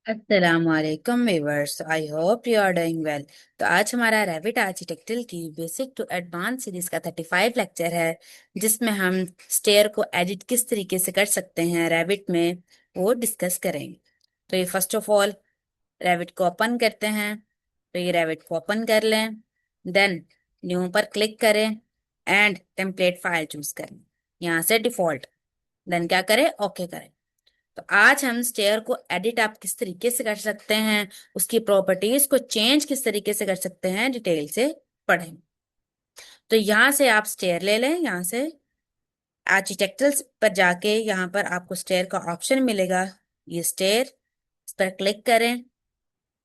अस्सलामुअलैकुम viewers, I hope you are doing well. तो आज हमारा रैविट आर्किटेक्चर की बेसिक टू एडवांस सीरीज का 35 लेक्चर है, जिसमें हम स्टेयर को एडिट किस तरीके से कर सकते हैं रैविट में, वो डिस्कस करेंगे। तो ये फर्स्ट ऑफ ऑल रैविट को ओपन करते हैं। तो ये रैविट को ओपन कर लें, देन न्यू पर क्लिक करें एंड टेम्पलेट फाइल चूज करें, यहाँ से डिफॉल्ट। देन क्या करें, ओके करें। तो आज हम स्टेयर को एडिट आप किस तरीके से कर सकते हैं, उसकी प्रॉपर्टीज को चेंज किस तरीके से कर सकते हैं, डिटेल से पढ़ें। तो यहाँ से आप स्टेयर ले लें, यहाँ से आर्किटेक्चरल पर जाके यहाँ पर आपको स्टेयर का ऑप्शन मिलेगा, ये स्टेयर, इस पर क्लिक करें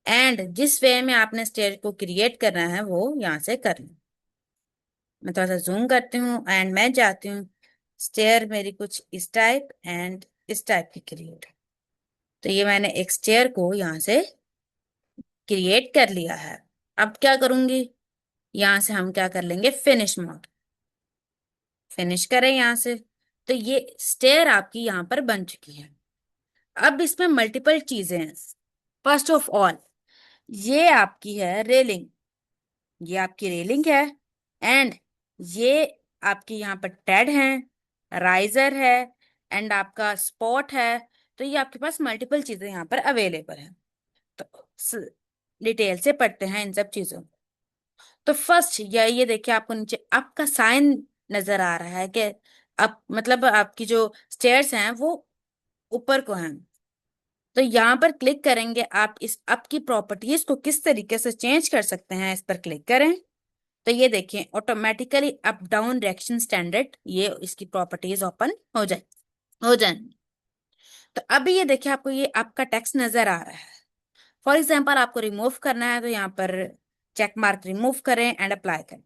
एंड जिस वे में आपने स्टेयर को क्रिएट करना है वो यहाँ से कर लें। मैं थोड़ा सा जूम करती हूँ एंड मैं जाती हूँ स्टेयर मेरी कुछ इस टाइप एंड इस टाइप की क्रिएट। तो ये मैंने एक स्टेयर को यहाँ से क्रिएट कर लिया है। अब क्या करूंगी, यहां से हम क्या कर लेंगे, फिनिश मोड, फिनिश करें यहाँ से। तो ये स्टेयर आपकी यहाँ पर बन चुकी है। अब इसमें मल्टीपल चीजें हैं। फर्स्ट ऑफ ऑल, ये आपकी है रेलिंग, ये आपकी रेलिंग है एंड ये आपकी यहाँ पर टेड है, राइजर है एंड आपका स्पॉट है। तो ये आपके पास मल्टीपल चीजें यहाँ पर अवेलेबल है। तो डिटेल से पढ़ते हैं इन सब चीजों को। तो फर्स्ट ये देखिए, आपको नीचे अप का साइन नजर आ रहा है कि अप मतलब आपकी जो स्टेयर्स हैं वो ऊपर को हैं। तो यहाँ पर क्लिक करेंगे, आप इस अप की प्रॉपर्टीज को किस तरीके से चेंज कर सकते हैं, इस पर क्लिक करें। तो ये देखिए automatically up down direction standard, ये इसकी प्रॉपर्टीज ओपन हो जाए। तो अभी ये देखिए, आपको ये आपका टेक्स्ट नजर आ रहा है। फॉर एग्जाम्पल आपको रिमूव करना है, तो यहाँ पर चेक मार्क रिमूव करें एंड अप्लाई करें।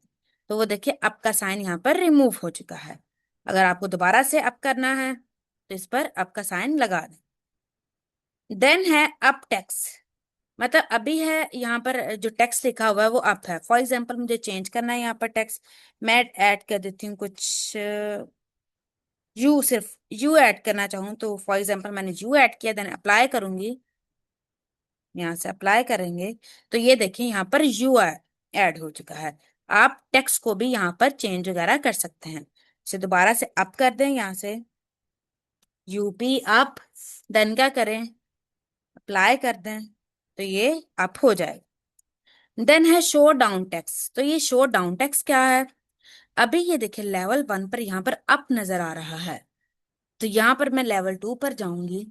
तो वो देखिए आपका साइन यहाँ पर रिमूव हो चुका है। अगर आपको दोबारा से अप करना है तो इस पर आपका साइन लगा दें। देन है अप टेक्स्ट, मतलब अभी है यहाँ पर जो टेक्स्ट लिखा हुआ है वो अप है। फॉर एग्जाम्पल मुझे चेंज करना है यहाँ पर टेक्स्ट, मैं ऐड कर देती हूँ कुछ यू, सिर्फ यू ऐड करना चाहूँ तो फॉर एग्जाम्पल मैंने यू ऐड किया, देन अप्लाई करूंगी। यहाँ से अप्लाई करेंगे तो ये देखिए यहाँ पर यू ऐड हो चुका है। आप टेक्स्ट को भी यहाँ पर चेंज वगैरह कर सकते हैं। इसे दोबारा से अप कर दें, यहाँ से यूपी अप, देन क्या करें, अप्लाई कर दें तो ये अप हो जाएगा। देन है शो डाउन टेक्स्ट। तो ये शो डाउन टेक्स्ट क्या है, अभी ये देखिए लेवल 1 पर यहाँ पर अप नजर आ रहा है। तो यहाँ पर मैं लेवल 2 पर जाऊंगी,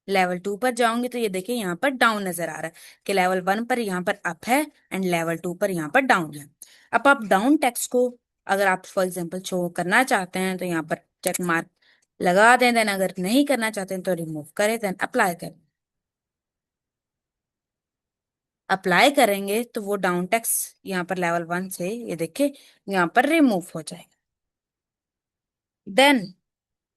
लेवल 2 पर जाऊंगी तो ये देखिए यहाँ पर डाउन नजर आ रहा है कि लेवल 1 पर यहाँ पर अप है एंड लेवल 2 पर यहाँ पर डाउन है। अब आप डाउन टेक्स्ट को अगर आप फॉर एग्जांपल शो करना चाहते हैं तो यहाँ पर चेक मार्क लगा दें, देन अगर नहीं करना चाहते हैं तो रिमूव करें, देन अप्लाई करें। अप्लाई करेंगे तो वो डाउन टेक्स्ट यहाँ पर लेवल 1 से ये देखिए यहाँ पर रिमूव हो जाएगा। देन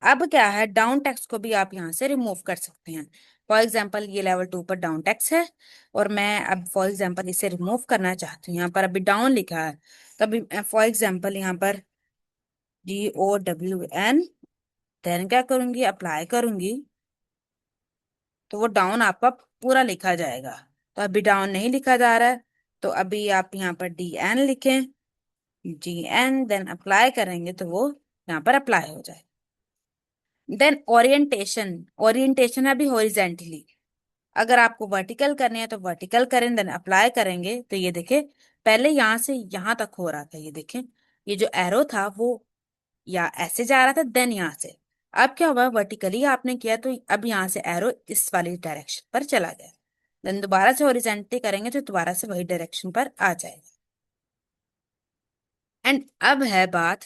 अब क्या है, डाउन टेक्स्ट को भी आप यहाँ से रिमूव कर सकते हैं। फॉर एग्जाम्पल ये लेवल 2 पर डाउन टेक्स्ट है और मैं अब फॉर एग्जाम्पल इसे रिमूव करना चाहती हूँ। यहाँ पर अभी डाउन लिखा है, तभी फॉर एग्जाम्पल यहाँ पर DOWN, देन क्या करूंगी, अप्लाई करूंगी तो वो डाउन आपका पूरा लिखा जाएगा। तो अभी डाउन नहीं लिखा जा रहा है, तो अभी आप यहाँ पर DN लिखें, DN, देन अप्लाई करेंगे तो वो यहाँ पर अप्लाई हो जाए। देन ओरिएंटेशन, ओरिएंटेशन है अभी हॉरिजेंटली, अगर आपको वर्टिकल करनी है तो वर्टिकल करें, देन अप्लाई करेंगे तो ये देखें पहले यहाँ से यहाँ तक हो रहा था, ये देखें ये जो एरो था वो या ऐसे जा रहा था, देन यहाँ से अब क्या हुआ, वर्टिकली आपने किया तो अब यहाँ से एरो इस वाली डायरेक्शन पर चला गया। देन दोबारा से हॉरिजेंटली करेंगे तो दोबारा से वही डायरेक्शन पर आ जाएगा। एंड अब है बात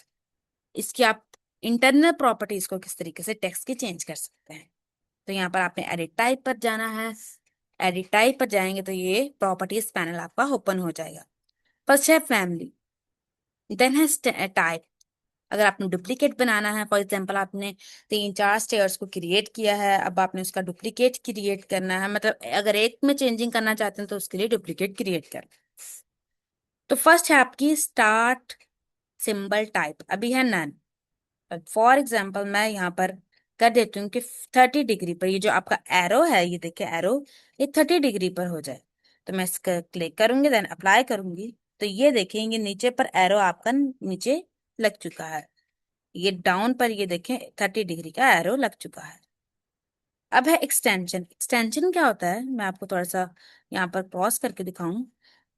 इसकी, आप इंटरनल प्रॉपर्टीज को किस तरीके से टेक्स्ट की चेंज कर सकते हैं। तो यहाँ पर आपने एडिट टाइप पर जाना है, एडिट टाइप पर जाएंगे तो ये प्रॉपर्टीज पैनल आपका ओपन हो जाएगा। फर्स्ट है फैमिली, देन है टाइप। अगर आपने डुप्लीकेट बनाना है, फॉर एग्जांपल आपने 3-4 स्टेयर्स को क्रिएट किया है, अब आपने उसका डुप्लीकेट क्रिएट करना है, मतलब अगर एक में चेंजिंग करना चाहते हैं तो उसके लिए डुप्लीकेट क्रिएट कर। तो फर्स्ट है आपकी स्टार्ट सिंबल टाइप, अभी है नन। फॉर एग्जाम्पल मैं यहाँ पर कर देती हूँ कि 30 डिग्री पर ये जो आपका एरो है, ये देखिए एरो, ये 30 डिग्री पर हो जाए। तो मैं इसका क्लिक करूंगी, देन अप्लाई करूंगी। तो ये देखेंगे नीचे पर एरो आपका नीचे लग चुका है। ये डाउन पर ये देखें 30 डिग्री का एरो लग चुका है। अब है एक्सटेंशन। एक्सटेंशन क्या होता है, मैं आपको थोड़ा सा यहाँ पर पॉज करके दिखाऊं।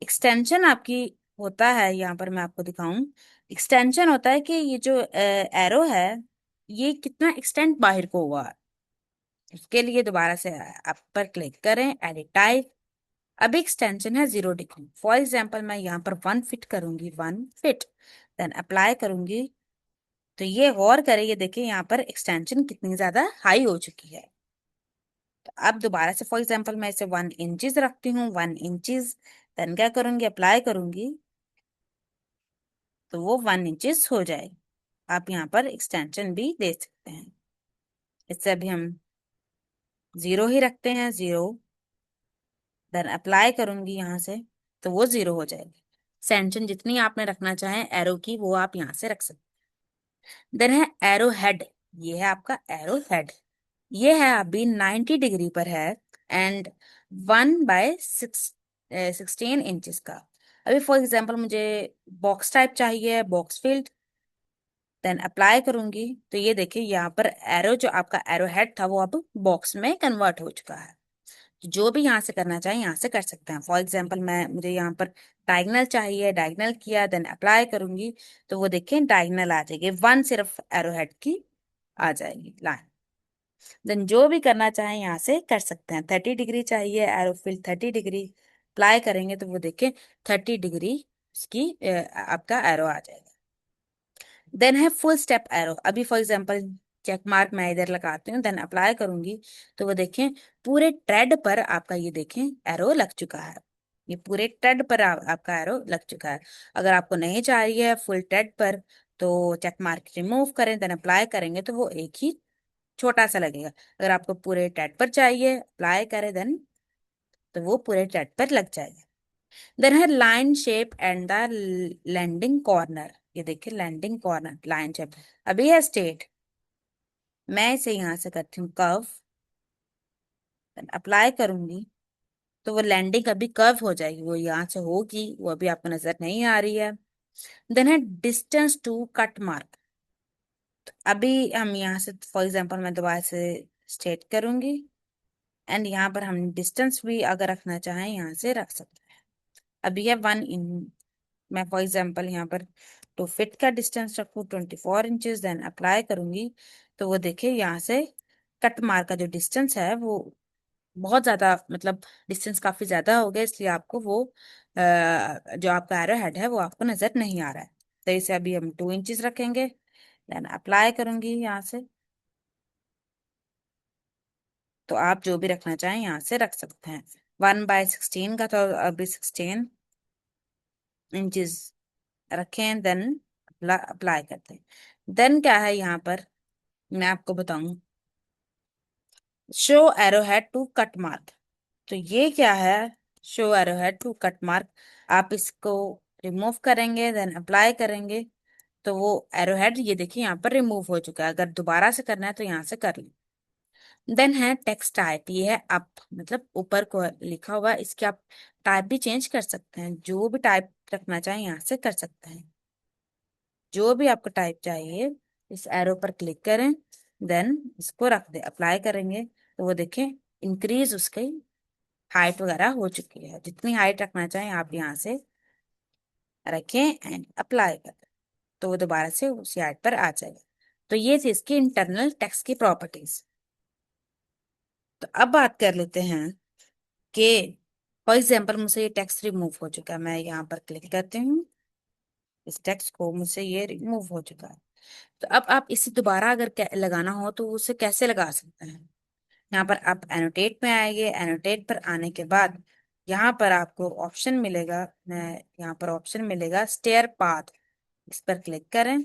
एक्सटेंशन आपकी होता है, यहाँ पर मैं आपको दिखाऊं। एक्सटेंशन होता है कि ये जो एरो है, ये कितना एक्सटेंड बाहर को हुआ है। उसके लिए दोबारा से आप पर क्लिक करें, एडिट टाइप। अभी एक्सटेंशन है 0 डिग्री। फॉर एग्जाम्पल मैं यहाँ पर 1 फीट करूंगी, 1 फीट, देन अप्लाई करूंगी। तो ये गौर करें, ये देखिए यहाँ पर एक्सटेंशन कितनी ज्यादा हाई हो चुकी है। तो अब दोबारा से फॉर एग्जांपल मैं इसे 1 इंचेस रखती हूँ, 1 इंचेस, देन क्या करूंगी, अप्लाई करूंगी। तो वो 1 इंचेस हो जाएगी। आप यहाँ पर एक्सटेंशन भी दे सकते हैं। इससे अभी हम 0 ही रखते हैं, 0, देन अप्लाई करूंगी यहाँ से। तो वो 0 हो जाएगी। एक्सटेंशन जितनी आपने रखना चाहें एरो की, वो आप यहाँ से रख सकते हैं। देन है एरो हेड। ये है आपका एरो हेड। ये है अभी 90 डिग्री पर है, एंड 1/16 इंचेस का। अभी फॉर एग्जाम्पल मुझे बॉक्स टाइप चाहिए, बॉक्स फील्ड, देन अप्लाई करूंगी। तो ये देखिए यहाँ पर एरो, जो आपका एरो हेड था वो अब बॉक्स में कन्वर्ट हो चुका है। तो जो भी यहाँ से करना चाहे यहाँ से कर सकते हैं। फॉर एग्जाम्पल मैं मुझे यहाँ पर डायगनल चाहिए, डायगनल किया, देन अप्लाई करूंगी। तो वो देखिए डायगनल आ जाएगी, 1 सिर्फ एरो हेड की आ जाएगी लाइन। देन जो भी करना चाहें यहाँ से कर सकते हैं। 30 डिग्री चाहिए, एरोफिल 30 डिग्री अप्लाई करेंगे तो वो देखें 30 डिग्री इसकी आपका एरो आ जाएगा। देन है फुल स्टेप एरो। अभी फॉर एग्जांपल चेक मार्क मैं इधर लगाती हूँ, देन अप्लाई करूंगी। तो वो देखें पूरे ट्रेड पर आपका ये देखें एरो लग चुका है। ये पूरे ट्रेड पर आपका एरो लग चुका है। अगर आपको नहीं चाहिए फुल ट्रेड पर, तो चेक मार्क रिमूव करें, देन अप्लाई करेंगे तो वो एक ही छोटा सा लगेगा। अगर आपको पूरे टेट पर चाहिए, अप्लाई करें देन, तो वो पूरे टेट पर लग जाएगा। देन है line shape and the landing corner. ये देखिए लैंडिंग कॉर्नर, लाइन शेप। अभी है स्टेट, मैं इसे यहाँ से करती हूँ कर्व, देन अप्लाई करूंगी। तो वो लैंडिंग अभी कर्व हो जाएगी, वो यहाँ से होगी, वो अभी आपको नजर नहीं आ रही है। देन है डिस्टेंस टू कट मार्क। अभी हम यहाँ से फॉर एग्जाम्पल मैं दोबारा से स्टेट करूंगी, एंड यहाँ पर हम डिस्टेंस भी अगर रखना चाहें यहाँ से रख सकते हैं। अभी है 1 इन, मैं फॉर एग्जांपल यहाँ पर 2 फीट का डिस्टेंस रखूँ, 24 इंचेस, देन अप्लाई करूंगी। तो वो देखिए यहाँ से कट मार का जो डिस्टेंस है वो बहुत ज्यादा, मतलब डिस्टेंस काफी ज्यादा हो गया, इसलिए आपको वो जो आपका एरो हेड है वो आपको नजर नहीं आ रहा है। तो इसे अभी हम 2 इंचेस रखेंगे, देन अप्लाई करूंगी यहाँ से। तो आप जो भी रखना चाहें यहाँ से रख सकते हैं। 1/16 का, तो अभी 16 इंचेस रखें, देन अप्लाई करते हैं। देन क्या है यहाँ पर मैं आपको बताऊं, show arrow head to cut mark. तो ये क्या है, show arrow head to cut mark. आप इसको रिमूव करेंगे, देन अप्लाई करेंगे। तो वो एरो हेड ये देखिए यहाँ पर रिमूव हो चुका है। अगर दोबारा से करना है तो यहाँ से कर लें। देन है टेक्स्ट टाइप। ये है अप, मतलब ऊपर को लिखा हुआ है, इसके आप टाइप भी चेंज कर सकते हैं। जो भी टाइप रखना चाहें यहाँ से कर सकते हैं। जो भी आपको टाइप चाहिए, इस एरो पर क्लिक करें, देन इसको रख दे, अप्लाई करेंगे। तो वो देखें इंक्रीज उसकी हाइट वगैरह हो चुकी है। जितनी हाइट रखना चाहें आप यहाँ से रखें एंड अप्लाई करें, तो वो दोबारा से उसी हाइट पर आ जाएगा। तो ये थी इसकी इंटरनल टेक्स्ट की प्रॉपर्टीज। तो अब बात कर लेते हैं कि फॉर एग्जाम्पल मुझसे ये टेक्स्ट रिमूव हो चुका है, मैं यहाँ पर क्लिक करती हूँ, इस टेक्स्ट को मुझसे ये रिमूव हो चुका है। तो अब आप इसे दोबारा अगर लगाना हो तो उसे कैसे लगा सकते हैं। यहाँ पर आप एनोटेट में आएंगे, एनोटेट पर आने के बाद यहाँ पर आपको ऑप्शन मिलेगा, यहाँ पर ऑप्शन मिलेगा स्टेयर पाथ। इस पर क्लिक करें,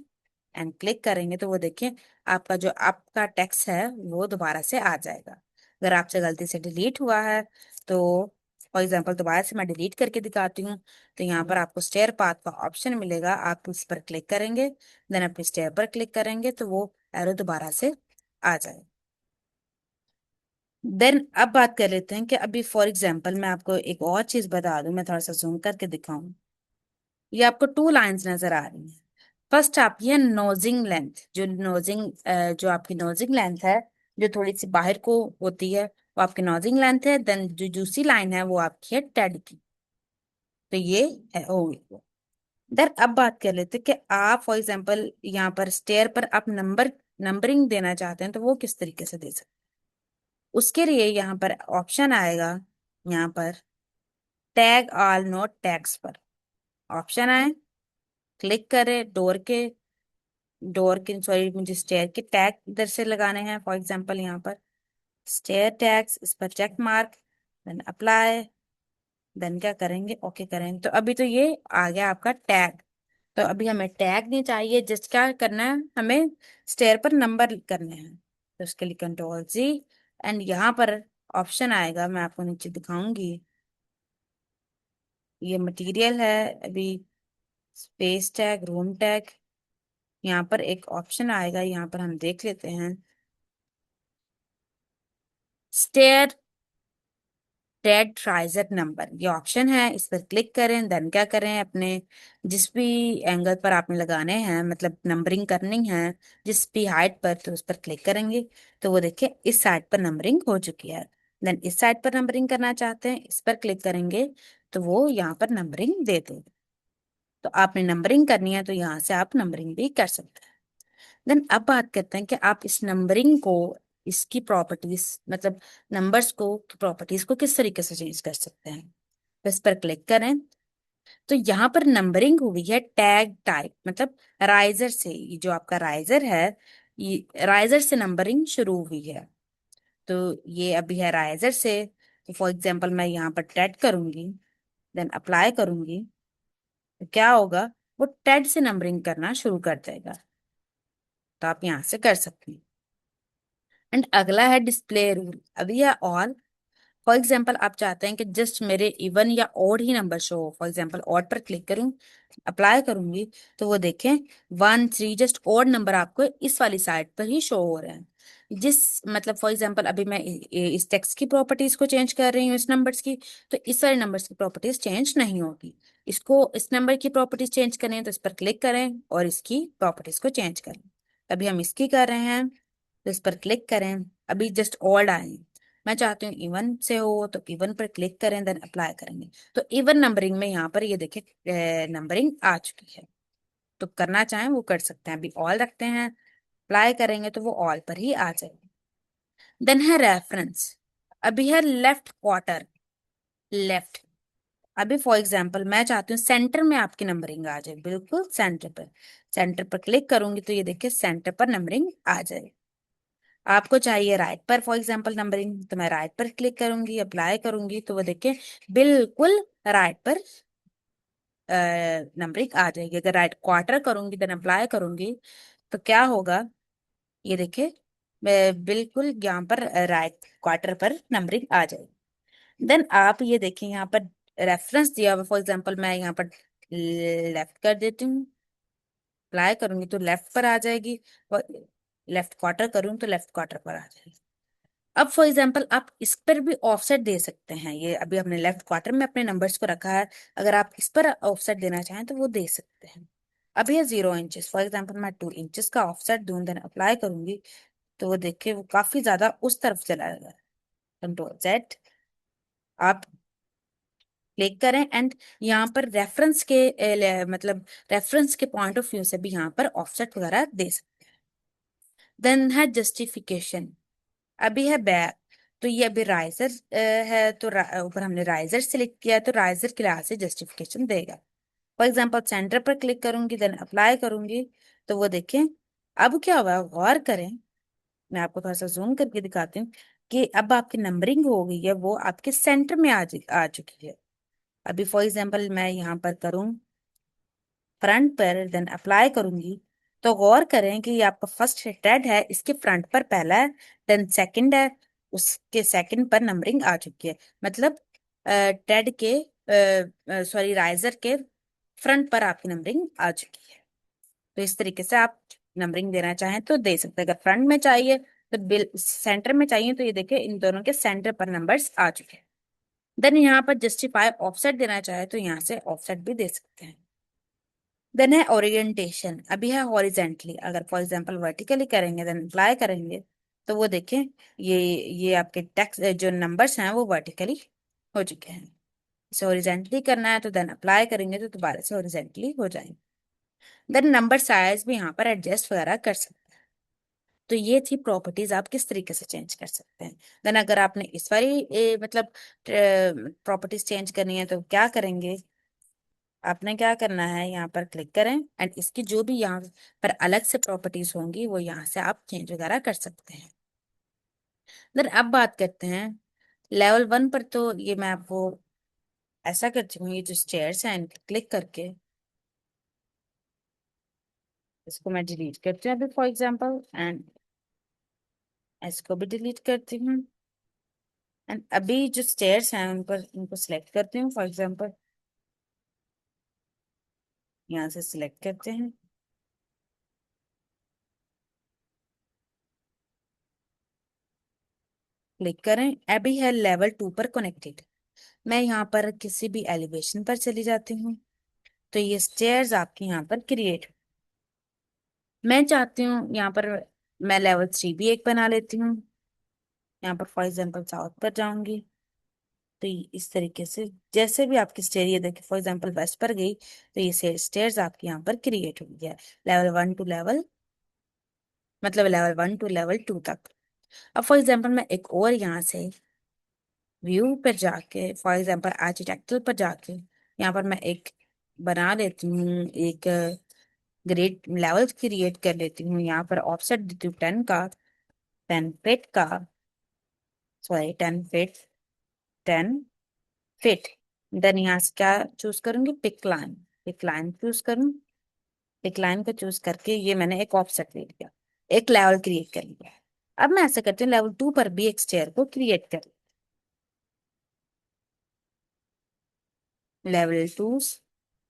एंड क्लिक करेंगे तो वो देखिए आपका जो आपका टेक्स्ट है वो दोबारा से आ जाएगा। अगर आपसे गलती से डिलीट हुआ है तो फॉर एग्जांपल दोबारा से मैं डिलीट करके दिखाती हूँ। तो यहाँ पर आपको स्टेयर पाथ का ऑप्शन मिलेगा, आप इस पर क्लिक करेंगे, देन अपने स्टेयर पर क्लिक करेंगे तो वो एरो दोबारा से आ जाए। देन अब बात कर लेते हैं कि अभी फॉर एग्जांपल मैं आपको एक और चीज बता दूं, मैं थोड़ा सा जूम करके दिखाऊं। ये आपको टू लाइंस नजर आ रही हैं। फर्स्ट आपकी है नोजिंग लेंथ, जो नोजिंग जो आपकी नोजिंग लेंथ है, जो थोड़ी सी बाहर को होती है, वो आपकी नोजिंग लेंथ है। देन जो दूसरी लाइन है वो आपकी है टेड की। तो ये है होगी। देन अब बात कर लेते हैं कि आप फॉर एग्जांपल यहाँ पर स्टेयर पर आप नंबरिंग देना चाहते हैं, तो वो किस तरीके से दे सकते हैं। उसके लिए यहाँ पर ऑप्शन आएगा, यहाँ पर टैग ऑल नोट टैग्स पर ऑप्शन आए, क्लिक करें। डोर के सॉरी, मुझे स्टेयर के टैग इधर से लगाने हैं। फॉर एग्जांपल यहाँ पर स्टेयर टैग्स, इस पर check mark, then apply. Then क्या करेंगे, ओके करेंगे। तो अभी तो ये आ गया आपका टैग। तो अभी हमें टैग नहीं चाहिए, जस्ट क्या करना है, हमें स्टेयर पर नंबर करने हैं। तो उसके लिए कंट्रोल C, एंड यहाँ पर ऑप्शन आएगा, मैं आपको नीचे दिखाऊंगी। ये मटेरियल है अभी, स्पेस टैग, रूम टैग। यहाँ पर एक ऑप्शन आएगा, यहाँ पर हम देख लेते हैं, स्टेयर टेड राइजर नंबर, ये ऑप्शन है। इस पर क्लिक करें। देन क्या करें, अपने जिस भी एंगल पर आपने लगाने हैं, मतलब नंबरिंग करनी है जिस भी हाइट पर, तो उस पर क्लिक करेंगे। तो वो देखिए इस साइड पर नंबरिंग हो चुकी है। देन इस साइड पर नंबरिंग करना चाहते हैं, इस पर क्लिक करेंगे तो वो यहाँ पर नंबरिंग दे देगा। तो आपने नंबरिंग करनी है तो यहाँ से आप नंबरिंग भी कर सकते हैं। देन अब बात करते हैं कि आप इस नंबरिंग को, इसकी प्रॉपर्टीज, मतलब नंबर्स को प्रॉपर्टीज को किस तरीके से चेंज कर सकते हैं। तो इस पर क्लिक करें। तो यहाँ पर नंबरिंग हुई है टैग टाइप, मतलब राइजर से। ये जो आपका राइजर है, ये राइजर से नंबरिंग शुरू हुई है। तो ये अभी है राइजर से। तो फॉर एग्जाम्पल मैं यहाँ पर टेड करूंगी, देन अप्लाई करूंगी, तो क्या होगा, वो टेड से नंबरिंग करना शुरू कर देगा। तो आप यहाँ से कर सकते हैं। एंड अगला है डिस्प्ले रूल। अभी है ऑल। फॉर एग्जाम्पल आप चाहते हैं कि जस्ट मेरे इवन या ऑड ही नंबर शो हो। फॉर एग्जाम्पल ऑड पर क्लिक करूं, अप्लाई करूंगी, तो वो देखें 1 3 जस्ट ऑड नंबर आपको इस वाली साइड पर ही शो हो रहे हैं। जिस मतलब फॉर एग्जाम्पल अभी मैं इस टेक्स्ट की प्रॉपर्टीज को चेंज कर रही हूँ, इस नंबर्स की, तो इस वाले नंबर्स की प्रॉपर्टीज चेंज नहीं होगी। इसको इस नंबर की प्रॉपर्टीज चेंज करें तो इस पर क्लिक करें और इसकी प्रॉपर्टीज को चेंज करें। अभी हम इसकी कर रहे हैं, तो इस पर क्लिक करें। अभी जस्ट ऑड आए, मैं चाहती हूँ इवन से हो, तो इवन पर क्लिक करें, देन अप्लाई करेंगे। तो इवन नंबरिंग में यहाँ पर ये देखिए नंबरिंग आ चुकी है। तो करना चाहें वो कर सकते हैं। अभी ऑल रखते हैं, अप्लाई करेंगे तो वो ऑल पर ही आ जाएगी। देन है रेफरेंस। अभी है लेफ्ट क्वार्टर, लेफ्ट। अभी फॉर एग्जांपल मैं चाहती हूँ सेंटर में आपकी नंबरिंग आ जाए, बिल्कुल सेंटर पर। सेंटर पर क्लिक करूंगी तो ये देखिए सेंटर पर नंबरिंग आ जाए। आपको चाहिए राइट पर फॉर एग्जांपल नंबरिंग, तो मैं राइट पर क्लिक करूंगी, अप्लाई करूंगी, तो वो देखिए बिल्कुल राइट पर नंबरिंग आ जाएगी। अगर राइट क्वार्टर करूंगी देन अप्लाई करूंगी, तो क्या होगा, ये देखिए बिल्कुल यहाँ पर राइट क्वार्टर पर नंबरिंग आ जाएगी। देन आप ये देखिए यहाँ पर रेफरेंस दिया हुआ, फॉर एग्जांपल मैं यहाँ पर लेफ्ट कर देती हूँ, अप्लाई करूंगी तो लेफ्ट पर आ जाएगी। लेफ्ट क्वार्टर करूँ तो लेफ्ट क्वार्टर पर आ जाएगी। अब फॉर एग्जाम्पल आप इस पर भी ऑफसेट दे सकते हैं। ये अभी हमने लेफ्ट क्वार्टर में अपने नंबर्स को रखा है, अगर आप इस पर ऑफसेट देना चाहें तो वो दे सकते हैं। अब ये 0 इंचेस, फॉर एग्जाम्पल मैं 2 इंचेस का ऑफसेट दूं, देन अप्लाई करूंगी, तो वो देखिए वो काफी ज्यादा उस तरफ चला गया। कंट्रोल Z, आप क्लिक करें, एंड यहाँ पर रेफरेंस के मतलब रेफरेंस के पॉइंट ऑफ व्यू से भी यहाँ पर ऑफसेट वगैरह दे सकते हैं। देन है जस्टिफिकेशन। अभी है बैक। तो ये अभी राइजर है, तो ऊपर हमने राइजर सिलेक्ट किया है, तो राइजर क्लास से जस्टिफिकेशन देगा। फॉर एग्जांपल सेंटर पर क्लिक करूंगी, देन अप्लाई करूंगी, तो वो देखें अब क्या हुआ, गौर करें। मैं आपको थोड़ा सा जूम करके दिखाती हूँ कि अब आपकी नंबरिंग हो गई है, वो आपके सेंटर में आ चुकी है। अभी फॉर एग्जाम्पल मैं यहाँ पर करूँ फ्रंट पर, देन अप्लाई करूंगी, तो गौर करें कि ये आपका फर्स्ट टेड है, इसके फ्रंट पर पहला है, देन सेकंड है, उसके सेकंड पर नंबरिंग आ चुकी है। मतलब टेड के सॉरी राइजर के फ्रंट पर आपकी नंबरिंग आ चुकी है। तो इस तरीके से आप नंबरिंग देना चाहें तो दे सकते हैं। अगर फ्रंट में चाहिए तो बिल सेंटर में चाहिए, तो ये देखिए इन दोनों के सेंटर पर नंबर्स आ चुके हैं। देन यहाँ पर जस्टिफाई ऑफसेट देना चाहे तो यहाँ से ऑफसेट भी दे सकते हैं। देन है ओरिएंटेशन, अभी है हॉरिजेंटली, अगर फॉर एग्जांपल वर्टिकली करेंगे देन अप्लाई करेंगे तो वो देखें ये आपके टेक्स्ट जो नंबर्स हैं वो वर्टिकली हो चुके हैं। इसे हॉरिजेंटली करना है तो देन अप्लाई करेंगे तो दोबारा से हॉरिजेंटली हो जाएंगे। देन नंबर साइज भी यहाँ पर एडजस्ट वगैरह कर सकते हैं। तो ये थी प्रॉपर्टीज, आप किस तरीके से चेंज कर सकते हैं। देन अगर आपने इस वाली मतलब प्रॉपर्टीज चेंज करनी है तो क्या करेंगे, आपने क्या करना है, यहाँ पर क्लिक करें एंड इसकी जो भी यहाँ पर अलग से प्रॉपर्टीज होंगी वो यहाँ से आप चेंज वगैरह कर सकते हैं। देन अब बात करते हैं लेवल 1 पर। तो ये मैं आपको ऐसा करती हूँ, ये जो स्टेयर्स हैं इनको क्लिक करके इसको मैं डिलीट करती हूँ अभी फॉर एग्जाम्पल, एंड इसको भी डिलीट करती हूँ। एंड अभी जो स्टेयर्स हैं उन पर इनको सिलेक्ट करती हूँ फॉर एग्जाम्पल, यहाँ से सिलेक्ट करते हैं, क्लिक करें। अभी है लेवल 2 पर कनेक्टेड। मैं यहाँ पर किसी भी एलिवेशन पर चली जाती हूँ तो ये स्टेयर्स आपके यहाँ पर क्रिएट, मैं चाहती हूँ यहाँ पर मैं लेवल 3 भी एक बना लेती हूँ। यहाँ पर फॉर एग्जाम्पल साउथ पर जाऊंगी तो इस तरीके से जैसे भी आपकी स्टेयर, ये देखिए फॉर एग्जाम्पल वेस्ट पर गई तो ये स्टेयर्स आपके यहाँ पर क्रिएट हो गया, लेवल 1 टू लेवल मतलब लेवल 1 टू लेवल 2 तक। अब फॉर एग्जाम्पल मैं एक और यहाँ से व्यू पर जाके फॉर एग्जाम्पल आर्किटेक्चर पर जाके यहाँ पर मैं एक बना लेती हूँ, एक ग्रेड लेवल क्रिएट कर लेती हूँ। यहाँ पर ऑफसेट देती हूँ 10 का, 10 फीट का, सॉरी 10 फीट, 10 फीट। देन यहाँ से क्या चूज करूंगी, pick line, pick line choose करूँ। पिक लाइन को चूज करके ये मैंने एक ऑफसेट ले लिया, एक लेवल क्रिएट कर लिया। अब मैं ऐसा करती हूँ लेवल 2 पर भी एक स्टेयर को क्रिएट कर, लेवल 2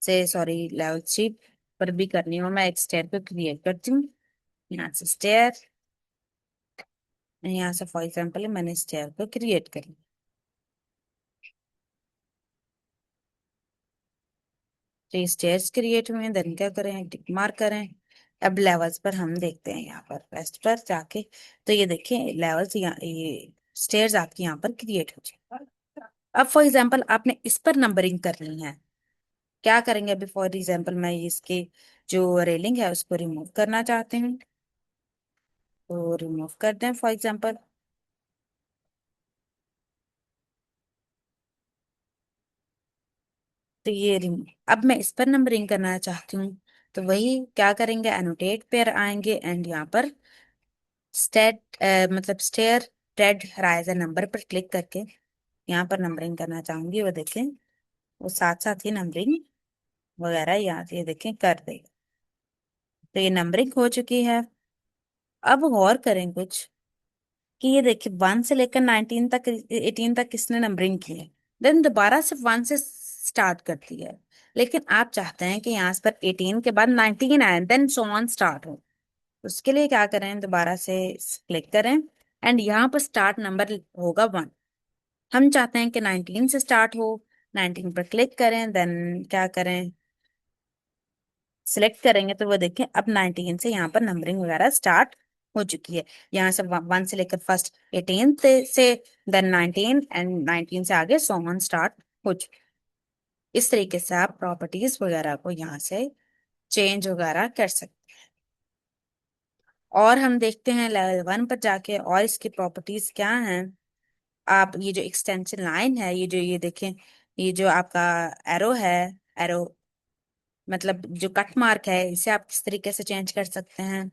से सॉरी लेवल 3 पर भी करनी हो, मैं एक स्टेयर को क्रिएट करती हूँ। यहाँ से स्टेयर, यहाँ से फॉर एग्जाम्पल मैंने स्टेयर को क्रिएट कर लिया। तो ये स्टेयर्स क्रिएट हुए हैं, देन क्या करें, टिक मार्क करें। अब लेवल्स पर हम देखते हैं, यहाँ पर वेस्ट पर जाके तो ये देखिए लेवल्स, यहाँ ये स्टेयर्स आपकी यहाँ पर क्रिएट हो जाए। अब फॉर एग्जाम्पल आपने इस पर नंबरिंग करनी है, क्या करेंगे, अभी फॉर एग्जाम्पल मैं इसके जो रेलिंग है उसको रिमूव करना चाहते हैं तो रिमूव कर दें फॉर एग्जाम्पल। तो ये अब मैं इस पर नंबरिंग करना चाहती हूँ तो वही क्या करेंगे, एनोटेट पर आएंगे एंड यहाँ पर स्टेट मतलब स्टेयर ट्रेड राइजर नंबर पर क्लिक करके यहाँ पर नंबरिंग करना चाहूंगी, वो देखें वो साथ साथ ही नंबरिंग वगैरह यहाँ से ये देखें कर देगा। तो ये नंबरिंग हो चुकी है। अब गौर करें कुछ कि ये देखिए 1 से लेकर 19 तक, 18 तक किसने नंबरिंग की है, देन दोबारा से 1 से स्टार्ट करती है। लेकिन आप चाहते हैं कि यहाँ पर 18 के बाद 19 आए देन सो ऑन स्टार्ट हो। उसके लिए क्या करें, दोबारा से क्लिक करें एंड यहाँ पर स्टार्ट नंबर होगा 1। हम चाहते हैं कि 19 से स्टार्ट हो, 19 पर क्लिक करें देन क्या करें, सिलेक्ट करेंगे तो वो देखें अब 19 से यहाँ पर नंबरिंग वगैरह स्टार्ट हो चुकी है। यहाँ से 1 से लेकर फर्स्ट 18 से देन 19 एंड 19 से आगे सो ऑन स्टार्ट हो चुकी है। इस तरीके से आप प्रॉपर्टीज वगैरह को यहाँ से चेंज वगैरह कर सकते हैं। और हम देखते हैं लेवल 1 पर जाके और इसकी प्रॉपर्टीज क्या हैं। आप ये जो एक्सटेंशन लाइन है, ये जो ये देखें, ये जो आपका एरो है, एरो मतलब जो कट मार्क है, इसे आप किस तरीके से चेंज कर सकते हैं।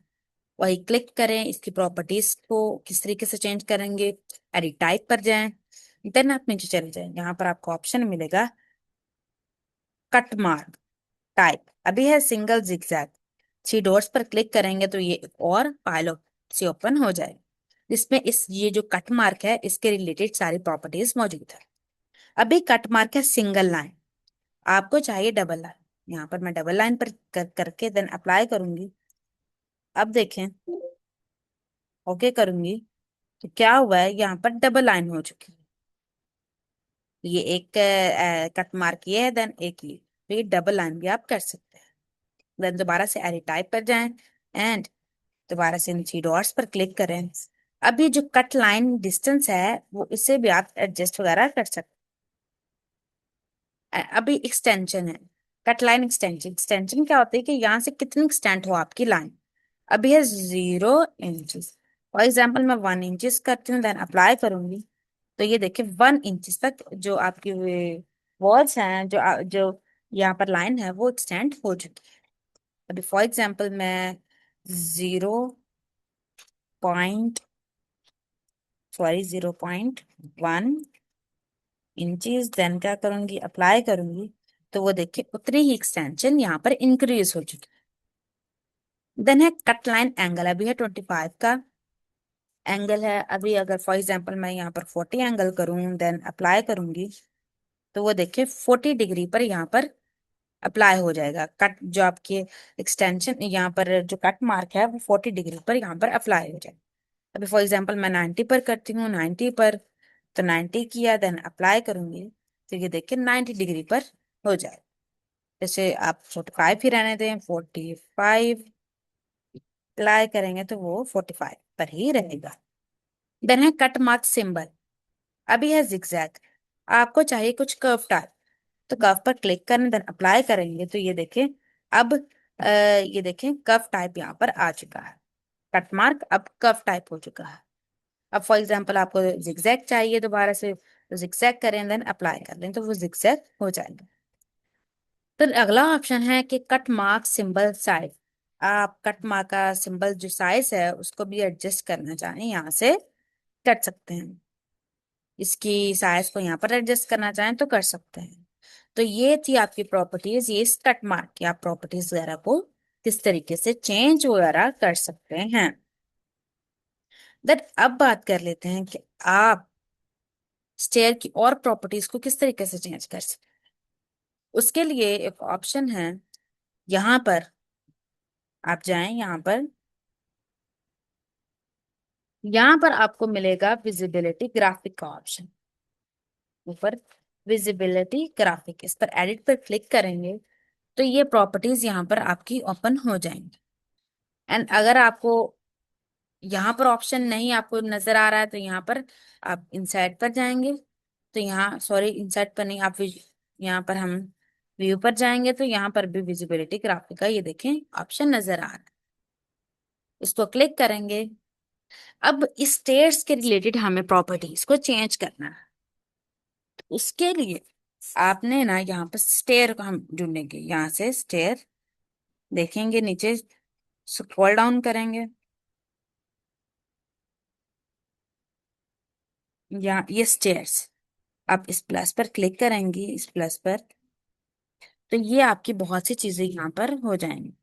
वही क्लिक करें, इसकी प्रॉपर्टीज को किस तरीके से चेंज करेंगे, एडिट टाइप पर जाएं, देन आप नीचे चले जाएं, यहाँ पर आपको ऑप्शन मिलेगा कट मार्क टाइप, अभी है सिंगल जिगजैग। 3 डॉट्स पर क्लिक करेंगे तो ये एक और पायलट से ओपन हो जाएगा जिसमें इस ये जो कट मार्क है इसके रिलेटेड सारी प्रॉपर्टीज मौजूद है। अभी कट मार्क है सिंगल लाइन, आपको चाहिए डबल लाइन, यहाँ पर मैं डबल लाइन पर करके देन अप्लाई करूंगी। अब देखें ओके करूंगी तो क्या हुआ है, यहाँ पर डबल लाइन हो चुकी है। ये एक कट मार्क ये है, देन एक ये डबल लाइन भी आप कर सकते हैं। देन दोबारा से एडिट टाइप पर जाएं एंड दोबारा से इन थ्री डॉट्स पर क्लिक करें। अभी जो कट लाइन डिस्टेंस है वो इसे भी आप एडजस्ट वगैरह कर सकते हैं। अभी एक्सटेंशन है, कट लाइन एक्सटेंशन। एक्सटेंशन क्या होता है कि यहाँ से कितनी एक्सटेंड हो आपकी लाइन। अभी है 0 इंचेस, फॉर एग्जाम्पल मैं 1 इंचेस करती हूँ, देन अप्लाई करूंगी तो ये देखिए 1 इंचेस तक जो आपकी वॉल्स हैं, जो यहाँ पर लाइन है वो एक्सटेंड हो चुकी है। अभी फॉर एग्जाम्पल मैं 0.1 इंचेस देन क्या करूंगी, अप्लाई करूंगी तो वो देखिए उतनी ही एक्सटेंशन यहाँ पर इंक्रीज हो चुकी है। देन है कट लाइन एंगल, अभी है 25 का एंगल है। अभी अगर फॉर एग्जांपल मैं यहाँ पर 40 एंगल करूँ देन अप्लाई करूंगी तो वो देखिए 40 डिग्री पर यहाँ पर अप्लाई हो जाएगा। कट जो आपके एक्सटेंशन यहाँ पर जो कट मार्क है वो 40 डिग्री पर यहाँ पर अप्लाई हो जाएगा। अभी फॉर एग्जांपल मैं 90 पर करती हूँ, 90 पर तो 90 किया देन अप्लाई करूंगी तो ये देखिए 90 डिग्री पर हो जाए। जैसे आप 45 ही रहने दें, 45 अप्लाई करेंगे तो वो 45 पर ही रहेगा। देन है कट मार्क सिंबल, अभी है जिगजैग। आपको चाहिए कुछ कर्व टाइप तो कर्व पर क्लिक करें देन अप्लाई करेंगे तो ये देखें अब ये देखें कर्व टाइप यहाँ पर आ चुका है। कट मार्क अब कर्व टाइप हो चुका है। अब फॉर एग्जांपल आपको जिगजैग चाहिए दोबारा से तो जिगजैग करें देन अप्लाई कर लें तो वो जिगजैग हो जाएगा। फिर अगला ऑप्शन है कि कट मार्क सिंबल साइज। आप कट मार्क का सिंबल जो साइज है उसको भी एडजस्ट करना चाहें यहाँ से कर सकते हैं। इसकी साइज को यहाँ पर एडजस्ट करना चाहें तो कर सकते हैं। तो ये थी आपकी प्रॉपर्टीज, ये इस कट मार्क की आप प्रॉपर्टीज वगैरह को किस तरीके से चेंज वगैरह कर सकते हैं। देन अब बात कर लेते हैं कि आप स्टेयर की और प्रॉपर्टीज को किस तरीके से चेंज कर सकते हैं। उसके लिए एक ऑप्शन है, यहाँ पर आप जाएं, यहाँ पर आपको मिलेगा विजिबिलिटी ग्राफिक का ऑप्शन। ऊपर विजिबिलिटी ग्राफिक, इस पर एडिट पर क्लिक करेंगे तो ये प्रॉपर्टीज यहाँ पर आपकी ओपन हो जाएंगी। एंड अगर आपको यहाँ पर ऑप्शन नहीं आपको नजर आ रहा है तो यहाँ पर आप इनसाइड पर जाएंगे तो यहाँ, सॉरी इनसाइड पर नहीं, आप यहाँ पर हम व्यू पर जाएंगे तो यहाँ पर भी विजिबिलिटी ग्राफिक का ये देखें ऑप्शन नजर आ रहा है। इसको क्लिक करेंगे। अब इस स्टेयर्स के रिलेटेड हमें प्रॉपर्टीज को चेंज करना है। तो उसके लिए आपने ना यहाँ पर स्टेयर को हम ढूंढेंगे, यहाँ से स्टेयर देखेंगे, नीचे स्क्रॉल डाउन करेंगे, यहाँ ये स्टेयर्स, आप इस प्लस पर क्लिक करेंगी, इस प्लस पर तो ये आपकी बहुत सी चीजें यहाँ पर हो जाएंगी।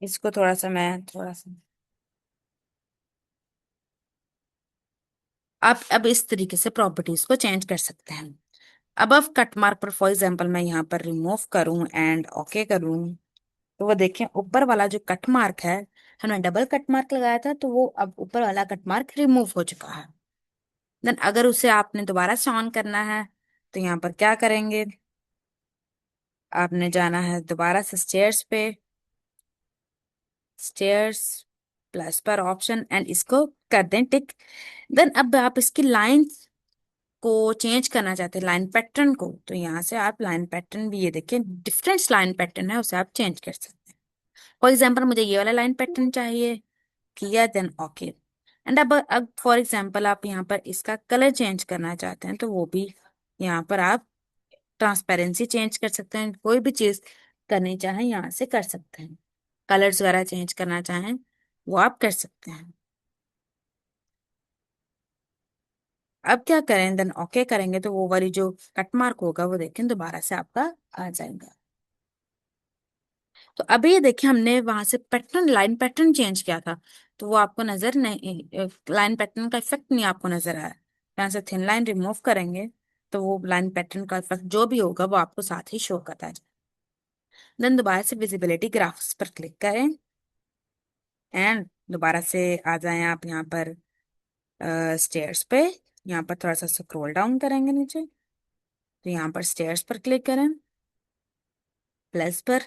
इसको थोड़ा सा मैं थोड़ा सा आप अब इस तरीके से प्रॉपर्टीज को चेंज कर सकते हैं। अब कट मार्क पर फॉर एग्जांपल मैं यहाँ पर रिमूव करूं एंड ओके करूं तो वो देखें ऊपर वाला जो कट मार्क है, हमने डबल कट मार्क लगाया था तो वो अब ऊपर वाला कट मार्क रिमूव हो चुका है। देन अगर उसे आपने दोबारा से ऑन करना है तो यहाँ पर क्या करेंगे, आपने जाना है दोबारा से स्टेयर्स पे, स्टेयर्स प्लस पर ऑप्शन एंड इसको कर दें टिक। देन अब आप इसकी लाइन को चेंज करना चाहते हैं, लाइन पैटर्न को, तो यहाँ से आप लाइन पैटर्न भी ये देखिए डिफरेंट लाइन पैटर्न है उसे आप चेंज कर सकते हैं। फॉर एग्जाम्पल मुझे ये वाला लाइन पैटर्न चाहिए, किया देन ओके। एंड अब फॉर एग्जाम्पल आप यहाँ पर इसका कलर चेंज करना चाहते हैं तो वो भी यहाँ पर आप ट्रांसपेरेंसी चेंज कर सकते हैं, कोई भी चीज करनी चाहें यहाँ से कर सकते हैं। कलर्स वगैरह चेंज करना चाहें वो आप कर सकते हैं। अब क्या करें, देन ओके करेंगे तो वो वाली जो कट मार्क होगा वो देखें दोबारा से आपका आ जाएगा। तो अभी ये देखिए हमने वहां से पैटर्न, लाइन पैटर्न चेंज किया था तो वो आपको नजर नहीं, लाइन पैटर्न का इफेक्ट नहीं आपको नजर आया। यहाँ से थिन लाइन रिमूव करेंगे तो वो लाइन पैटर्न का इफेक्ट जो भी होगा वो आपको साथ ही शो करता है। देन दोबारा से विजिबिलिटी ग्राफ्स पर क्लिक करें एंड दोबारा से आ जाएं आप यहाँ पर स्टेयर्स पे। यहाँ पर थोड़ा सा स्क्रॉल डाउन करेंगे नीचे, तो यहाँ पर स्टेयर्स पर क्लिक करें, प्लस पर।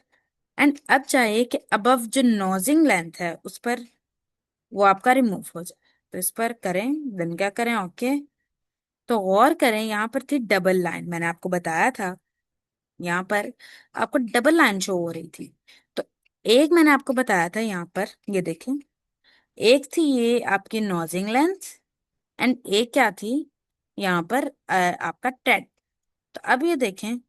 एंड अब चाहिए कि अबव जो नोजिंग लेंथ है उस पर वो आपका रिमूव हो जाए, तो इस पर करें, देन क्या करें, ओके। तो गौर करें, यहाँ पर थी डबल लाइन, मैंने आपको बताया था यहाँ पर आपको डबल लाइन शो हो रही थी। तो एक मैंने आपको बताया था यहाँ पर, ये देखें, एक थी ये आपकी नोजिंग लेंथ, एंड एक क्या थी यहाँ पर आपका टेड। तो अब ये देखें,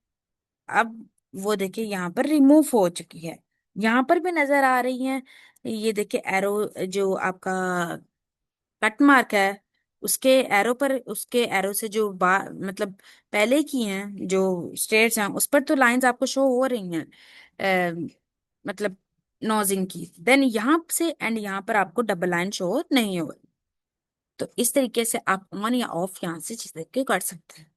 अब वो देखिए यहाँ पर रिमूव हो चुकी है, यहाँ पर भी नजर आ रही है। ये देखिए एरो जो आपका कट मार्क है, उसके एरो पर, उसके एरो से जो मतलब पहले की हैं जो स्टेट्स हैं उस पर तो लाइंस आपको शो हो रही हैं, मतलब नोजिंग की। देन यहाँ से एंड यहाँ पर आपको डबल लाइन शो नहीं हो रही। तो इस तरीके से आप ऑन या ऑफ यहाँ से चीजें के कर सकते हैं।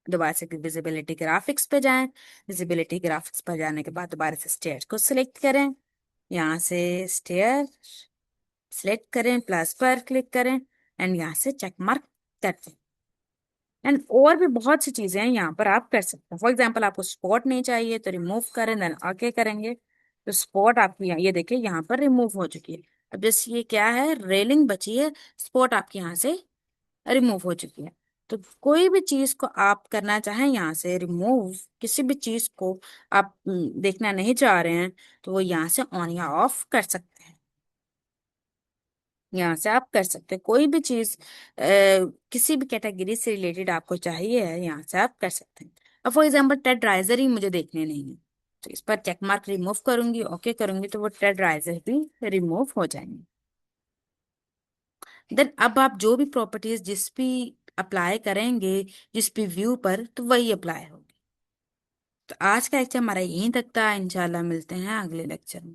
दोबारा से विजिबिलिटी ग्राफिक्स पे जाएं, विजिबिलिटी ग्राफिक्स पर जाने के बाद दोबारा से स्टेयर को सिलेक्ट करें, यहाँ से स्टेयर सिलेक्ट करें, प्लस पर क्लिक करें, एंड यहाँ से चेक मार्क करते हैं। एंड और भी बहुत सी चीजें हैं यहाँ पर आप कर सकते हैं। फॉर एग्जाम्पल आपको स्पॉट नहीं चाहिए तो रिमूव करें, देन आके करेंगे तो स्पॉट आपकी ये देखिए यहाँ पर रिमूव हो चुकी है। अब जैसे ये क्या है, रेलिंग बची है, स्पॉट आपकी यहाँ से रिमूव हो चुकी है। तो कोई भी चीज को आप करना चाहें यहाँ से रिमूव, किसी भी चीज को आप देखना नहीं चाह रहे हैं, तो वो यहाँ से ऑन या ऑफ कर सकते हैं। यहाँ से आप कर सकते हैं कोई भी चीज किसी भी कैटेगरी से रिलेटेड आपको चाहिए है, यहाँ से आप कर सकते हैं। अब फॉर एग्जाम्पल टेड राइजर ही मुझे देखने नहीं है, तो इस पर चेक मार्क रिमूव करूंगी, ओके करूंगी, तो वो टेड राइजर भी रिमूव हो जाएंगे। देन अब आप जो भी प्रॉपर्टीज जिस भी अप्लाई करेंगे, जिस भी व्यू पर, तो वही अप्लाई होगी। तो आज का लेक्चर हमारा यहीं तक था, इंशाल्लाह मिलते हैं अगले लेक्चर में।